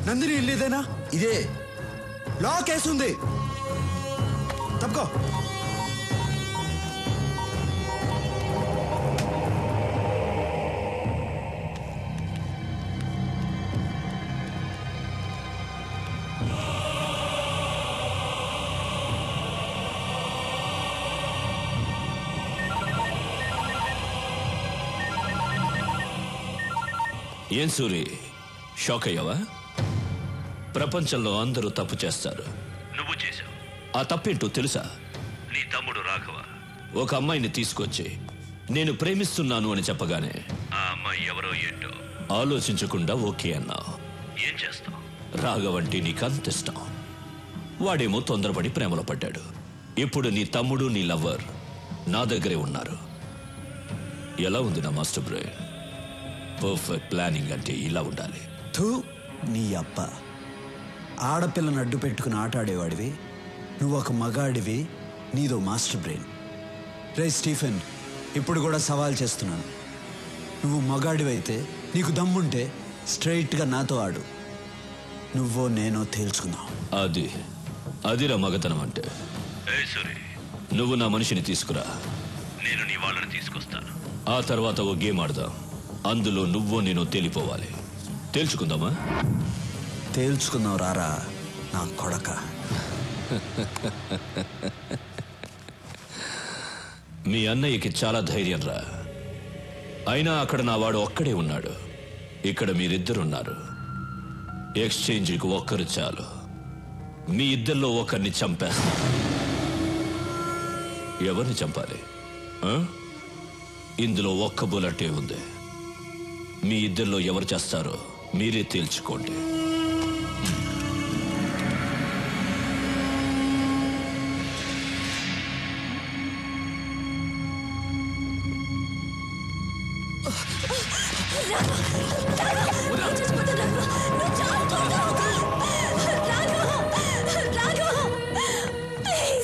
నందిని ఇల్లు ఇదేనా? ఇదే. లాక్ వేస్తుంది. తప్పుకో. ఏం సూరి, షాక్ అయ్యావా? ప్రపంచంలో అందరూ తప్పు చేస్తారు, నువ్వు చేశావు. ఆ తప్పేంటో తెలుసా? నీ తమ్ముడు రాఘవ ఒక అమ్మాయిని తీసుకొచ్చి నేను ప్రేమిస్తున్నాను అని చెప్పగానే ఆ అమ్మాయి ఎవరో ఏంటో ఆలోచించకుండా ఓకే అన్నావు. ఏం చేస్తావు? రాఘవంటే నీకంత ఇష్టం. వాడేమో తొందరపడి ప్రేమలో పడ్డాడు. ఇప్పుడు నీ తమ్ముడు నీ లవ్వర్ నా దగ్గరే ఉన్నారు. ఎలా ఉంది నా మాస్టర్ బ్రెయిన్? పర్ఫెక్ట్ ప్లానింగ్ అంటే ఇలా ఉండాలి. థూ, నీ అప్ప. ఆడపిల్లను అడ్డు పెట్టుకుని ఆటాడేవాడివి, నువ్వు ఒక మగాడివి, నీదో మాస్టర్ బ్రెయిన్. రే స్టీఫెన్, ఇప్పుడు కూడా సవాల్ చేస్తున్నాను. నువ్వు మగాడివైతే, నీకు దమ్ముంటే స్ట్రైట్గా నాతో ఆడు. నువ్వో నేనో తేల్చుకుందాం. అదిరా మగతనం అంటే. నువ్వు నా మనిషిని తీసుకురా, నేను నీ వాళ్ళని తీసుకొస్తాను. ఆ తర్వాత ఓ గేమ్ ఆడదాం. అందులో నువ్వో నేను తేలిపోవాలి. తేల్చుకుందామా? తేల్చుకుందాం రారా నా కొడక. మీ అన్నయ్యకి చాలా ధైర్యం రా. అయినా అక్కడ నా వాడు ఒక్కడే ఉన్నాడు, ఇక్కడ మీరిద్దరున్నారు. ఎక్స్చేంజ్కి ఒక్కరు చాలు. మీ ఇద్దరిలో ఒకరిని చంపేస్తా. ఎవరిని చంపాలి? ఇందులో ఒక్క బుల్లెటే ఉంది. మీ ఇద్దరిలో ఎవరు చేస్తారో మీరే తేల్చుకోండి.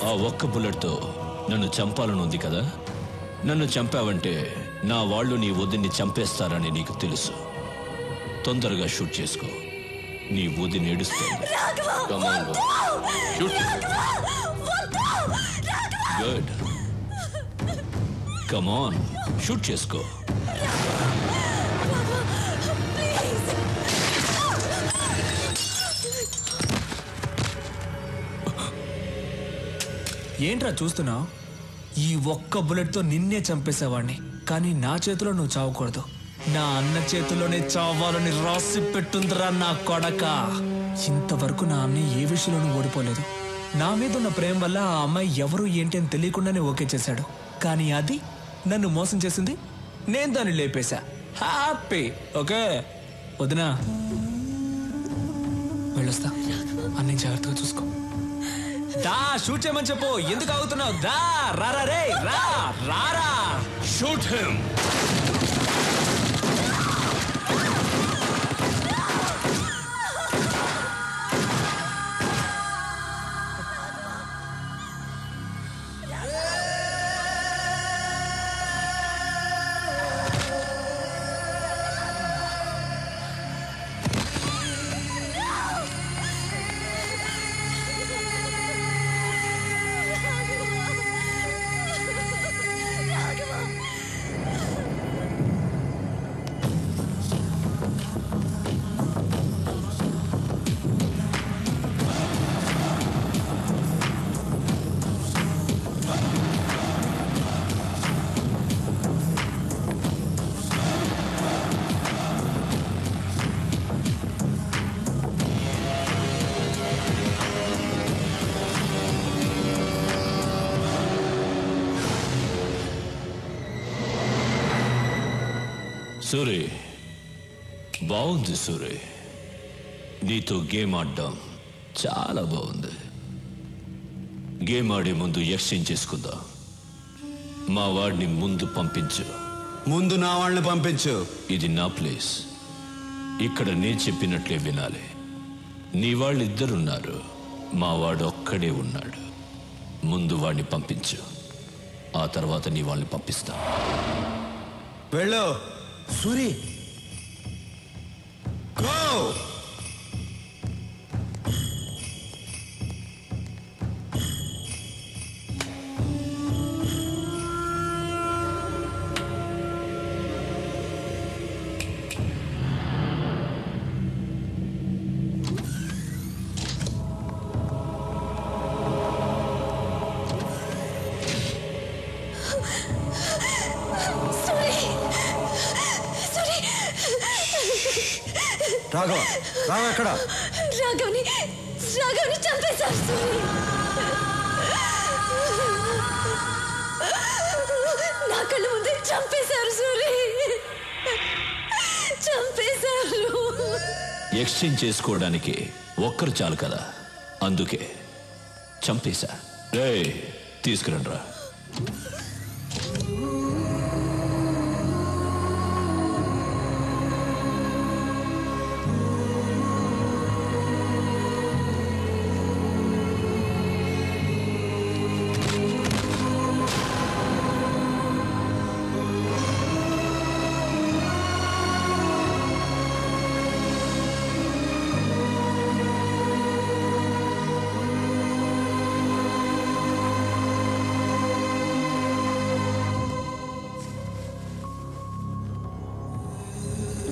ఆ ఒక్క బుల్లెట్తో నన్ను చంపాలనుంది కదా? నన్ను చంపావంటే నా వాళ్ళు నీ వదిన్ని చంపేస్తారని నీకు తెలుసు. తొందరగా షూట్ చేసుకో. నీ వదిని ఏడుస్తుంది. గుడ్, కమాన్, షూట్ చేసుకో. ఏంట్రా చూస్తున్నావు? ఈ ఒక్క బుల్లెట్తో నిన్నే చంపేసేవాడిని, కానీ నా చేతిలో నువ్వు చావకూడదు. నా అన్న చేతిలోనే చావాలని రాసి పెట్టుందిరా నా కొడక. ఇంతవరకు నా అన్న ఏ విషయంలోనూ ఓడిపోలేదు. నా మీద ఉన్న ప్రేమ వల్ల ఆ అమ్మాయి ఎవరు ఏంటి అని తెలియకుండానే ఓకే చేశాడు. కానీ అది నన్ను మోసం చేసింది, నేను దాన్ని లేపేశా. హ్యాపీ. ఓకే వదినా, వెళ్ళొస్తా. అన్నీ జాగ్రత్తగా చూసుకో. దా, షూట్ చేయమని చెప్పు. ఎందుకు ఆగుతున్నావు? దా, రారా రే, రారా. Shoot him. సూరి, బాగుంది సూరి. నీతో గేమ్ ఆడడం చాలా బాగుంది. గేమ్ ఆడే ముందు ఎక్స్చేంజ్ చేసుకుందాం. మా వాడిని ముందు పంపించు. ముందు నా వాళ్ళని పంపించు. ఇది నా ప్లేస్. ఇక్కడ నేను చెప్పినట్లే వినాలి. నీ వాళ్ళిద్దరున్నారు, మా వాడు ఒక్కడే ఉన్నాడు. ముందు వాడిని పంపించు, ఆ తర్వాత నీ వాళ్ళని పంపిస్తా. వెళ్ళు సూరి. గో. రాఘవ రాఘవ ఎక్కడ? రాఘవ్ని చంపేశారు సూరి. నా కళ్ళ ముందే చంపేశారు సూరి, చంపేశారు. ఎక్స్చేంజ్ చేసుకోవడానికి ఒక్కరు చాలు కదా, అందుకే చంపేశా. రే తీసుకురండి రా.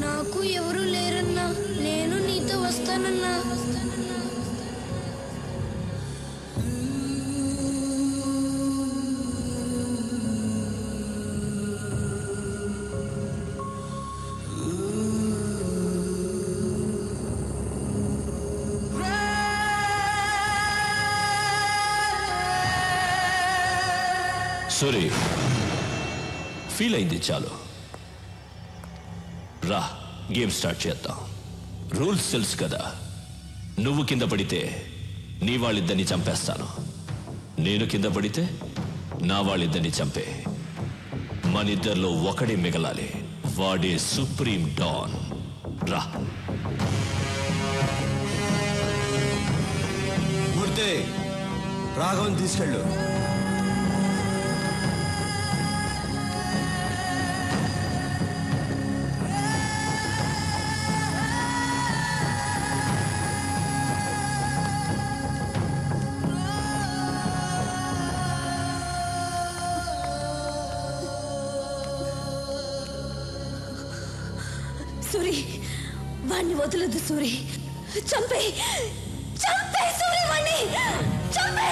నాకు ఎవరు లేరన్నా, నేను నీతో వస్తానన్నా. సూరి, ఫీల్ అయింది చాలు. రా, గేమ్ స్టార్ట్ చేద్దాం. రూల్స్ తెలుసు కదా. నువ్వు కింద పడితే నీ వాళ్ళిద్దరిని చంపేస్తాను, నేను కింద పడితే నా వాళ్ళిద్దరిని చంపే. మనిద్దరిలో ఒకడే మిగలాలి, వాడే సుప్రీం డాన్. రా. మూర్తి, రాఘవన్ తీసుకెళ్ళు. సూరి, వాణ్ణి వదలదు సూరి. చంపే సూరి, వాణ్ణి చంపే.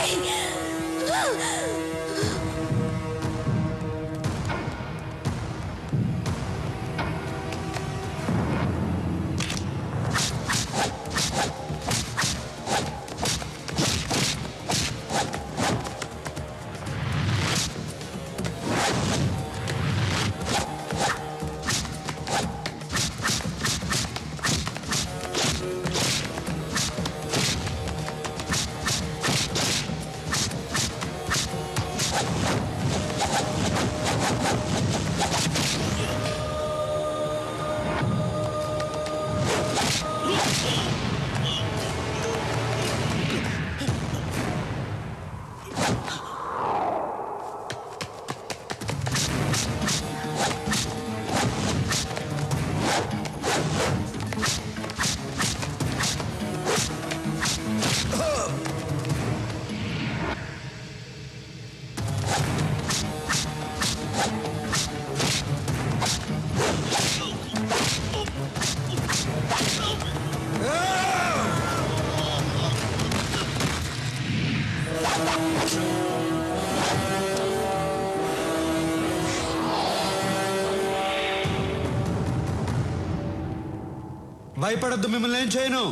భయపడద్దు, మిమ్మల్ని ఏం చేయను.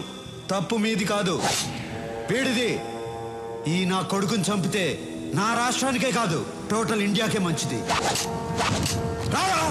తప్పు మీది కాదు, వీడిది. ఈ నా కొడుకుని చంపితే నా రాష్ట్రానికే కాదు, టోటల్ ఇండియాకే మంచిది. రారా.